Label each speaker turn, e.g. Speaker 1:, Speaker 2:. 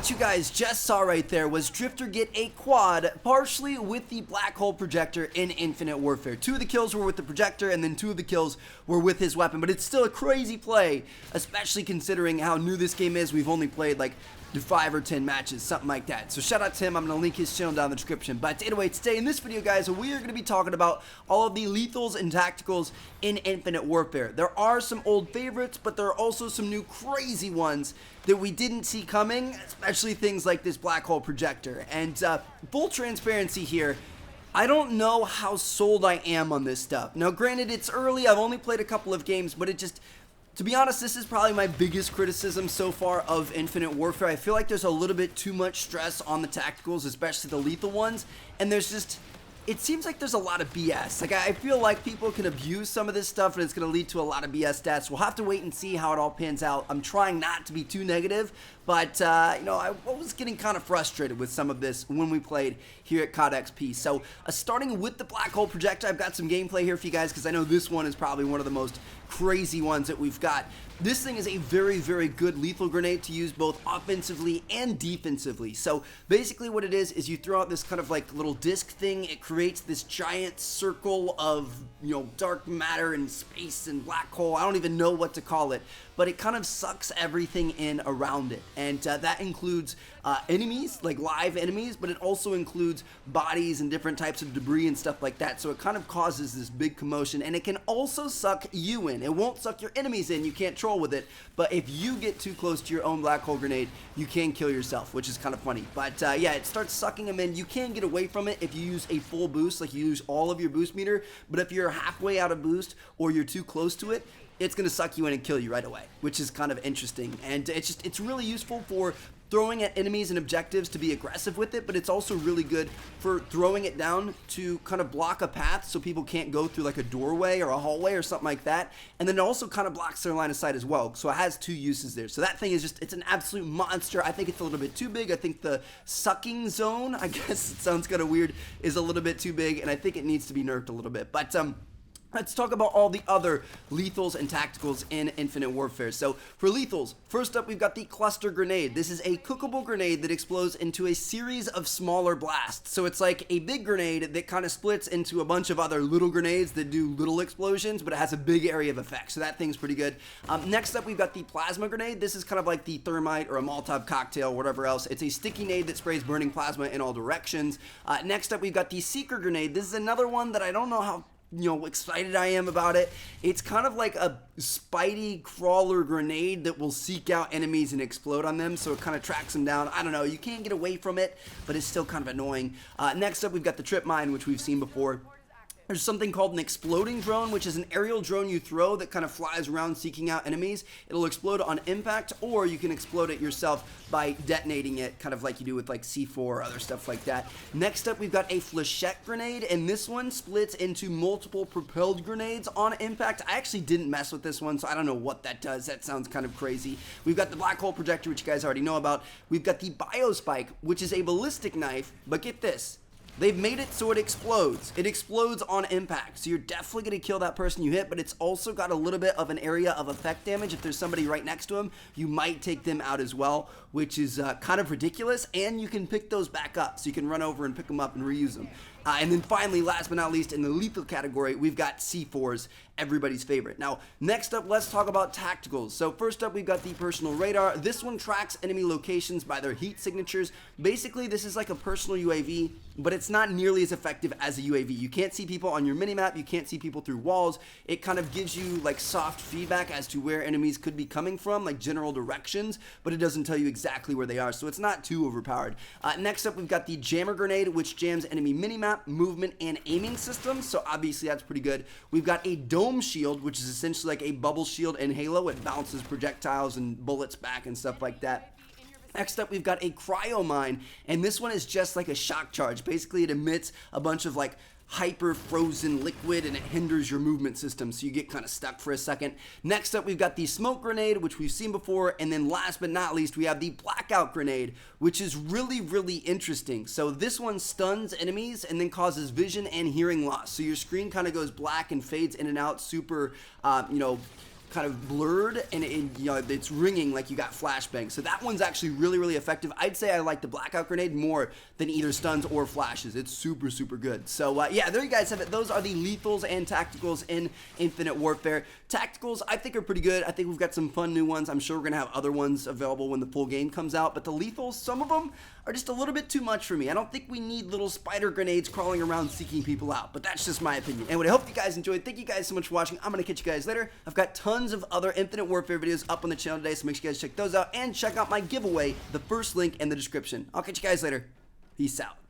Speaker 1: what you guys just saw right there was Drifter get a quad, partially with the Blackhole Projector in Infinite Warfare. 2 of the kills were with the projector, and then 2 of the kills were with his weapon, but it's still a crazy play, especially considering how new this game is. We've only played like 5 or 10 matches, something like that. So shout out to him. I'm going to link his channel down in the description. But anyway, today in this video, guys, we are going to be talking about all of the lethals and tacticals in Infinite Warfare. There are some old favorites, but there are also some new crazy ones that we didn't see coming, especially things like this Blackhole Projector. And full transparency here, I don't know how sold I am on this stuff. Now, granted, it's early. I've only played a couple of games, but it just... To be honest, this is probably my biggest criticism so far of Infinite Warfare. I feel like there's a little bit too much stress on the tacticals, especially the lethal ones, and there's just... It seems like there's a lot of BS. Like, I feel like people can abuse some of this stuff and it's going to lead to a lot of BS stats. We'll have to wait and see how it all pans out. I'm trying not to be too negative, but, you know, I was getting kind of frustrated with some of this when we played here at CODXP. So, starting with the Blackhole Projector, I've got some gameplay here for you guys because I know this one is probably one of the most crazy ones that we've got. This thing is a very, very good lethal grenade to use both offensively and defensively. So basically what it is you throw out this kind of like little disc thing. It creates this giant circle of, you know, dark matter and space and black hole. I don't even know what to call it, but it kind of sucks everything in around it. And that includes enemies, like live enemies, but it also includes bodies and different types of debris and stuff like that. So it kind of causes this big commotion, and it can also suck you in. It won't suck your enemies in. You can't troll with it, but if you get too close to your own black hole grenade, you can kill yourself, which is kind of funny. But yeah, it starts sucking them in. You can get away from it if you use a full boost, like you use all of your boost meter, but if you're halfway out of boost or you're too close to it, it's going to suck you in and kill you right away, which is kind of interesting. And it's really useful for throwing at enemies and objectives to be aggressive with it, but it's also really good for throwing it down to kind of block a path so people can't go through like a doorway or a hallway or something like that. And then it also kind of blocks their line of sight as well. So it has 2 uses there. So that thing is just, it's an absolute monster. I think it's a little bit too big. I think the sucking zone, I guess it sounds kind of weird, is a little bit too big, and I think it needs to be nerfed a little bit. But let's talk about all the other lethals and tacticals in Infinite Warfare. So for lethals, first up we've got the cluster grenade. This is a cookable grenade that explodes into a series of smaller blasts. So it's like a big grenade that kind of splits into a bunch of other little grenades that do little explosions, but it has a big area of effect. So that thing's pretty good. Next up we've got the plasma grenade. This is kind of like the thermite or a Molotov cocktail, whatever else. It's a sticky nade that sprays burning plasma in all directions. Next up we've got the seeker grenade. This is another one that I don't know how excited I am about it. It's kind of like a Spidey crawler grenade that will seek out enemies and explode on them, so it kind of tracks them down. I don't know, you can't get away from it, but it's still kind of annoying. Next up, we've got the Tripmine, which we've seen before. There's something called an exploding drone, which is an aerial drone you throw that kind of flies around seeking out enemies. It'll explode on impact, or you can explode it yourself by detonating it, kind of like you do with like C4 or other stuff like that. Next up, we've got a Flechette Grenade, and this one splits into multiple propelled grenades on impact. I actually didn't mess with this one, so I don't know what that does. That sounds kind of crazy. We've got the Blackhole Projector, which you guys already know about. We've got the Biospike, which is a ballistic knife, but get this. They've made it so it explodes. It explodes on impact. So you're definitely going to kill that person you hit, but it's also got a little bit of an area of effect damage. If there's somebody right next to him, you might take them out as well, which is kind of ridiculous. And you can pick those back up. So you can run over and pick them up and reuse them. And then finally, last but not least, in the lethal category, we've got C4s, everybody's favorite. Now, next up, let's talk about tacticals. So first up, we've got the personal radar. This one tracks enemy locations by their heat signatures. Basically, this is like a personal UAV, but it's not nearly as effective as a UAV. You can't see people on your minimap. You can't see people through walls. It kind of gives you like soft feedback as to where enemies could be coming from, like general directions, but it doesn't tell you exactly where they are, so it's not too overpowered. Next up, we've got the jammer grenade, which jams enemy minimap, movement, and aiming systems, so obviously that's pretty good. We've got a dome shield, which is essentially like a bubble shield in Halo. It bounces projectiles and bullets back and stuff like that. Next up, we've got a Cryo Mine, and this one is just like a shock charge. Basically, it emits a bunch of like hyper frozen liquid, and it hinders your movement system, so you get kind of stuck for a second. Next up, we've got the smoke grenade, which we've seen before, and then last but not least, we have the Blackout Grenade, which is really, really interesting. So this one stuns enemies and then causes vision and hearing loss, so your screen kind of goes black and fades in and out super, kind of blurred, and you know, it's ringing like you got flashbang. So that one's actually really, really effective. I'd say I like the Blackout Grenade more than either stuns or flashes. It's super, super good. So yeah, there you guys have it. Those are the lethals and tacticals in Infinite Warfare. Tacticals, I think, are pretty good. I think we've got some fun new ones. I'm sure we're gonna have other ones available when the full game comes out, but the lethals, some of them are just a little bit too much for me. I don't think we need little spider grenades crawling around seeking people out, but that's just my opinion. Anyway, I hope you guys enjoyed. Thank you guys so much for watching. I'm gonna catch you guys later. I've got tons of other Infinite Warfare videos up on the channel today, so make sure you guys check those out and check out my giveaway, the first link in the description. I'll catch you guys later. Peace out.